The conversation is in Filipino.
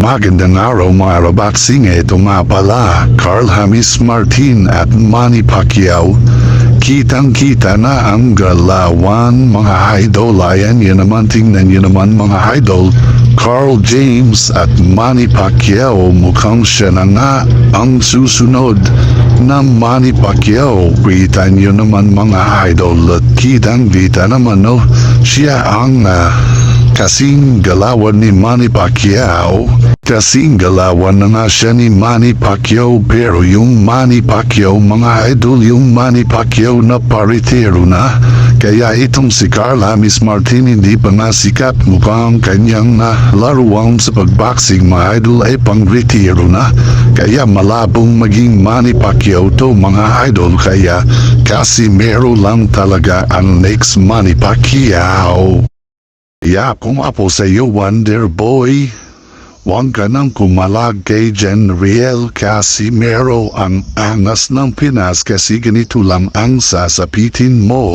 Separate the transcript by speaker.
Speaker 1: Magandang araw mga rabatsing, ito nga pala, Carl James Martin at Manny Pacquiao. Kitang-kita na ang galawan mga idol. Ayan, yun naman, tingnan yun naman mga idol. Carl James at Manny Pacquiao, mukhang siya na nga ang susunod na Manny Pacquiao. Kita nyo naman mga idol, at kitang-kita naman no, siya ang kasing galawan ni Manny Pacquiao. Kasing galawan na nga siya ni Manny Pacquiao, pero yung Manny Pacquiao mga idol, yung Manny Pacquiao na paritero na. Kaya itong si Carl James Martin hindi pa nga sikat, mukhang kanyang laruan sa pagboxing mga idol ay pang-retiro na. Kaya malabong maging Manny Pacquiao to mga idol, kaya Casimero lang talaga ang next Manny Pacquiao. Kaya kung apo sa iyo Wonder Boy, huwag ka nang kumalag kay Jenriel Casimero, ang angas ng Pinas kasi ganito lang ang sasapitin mo.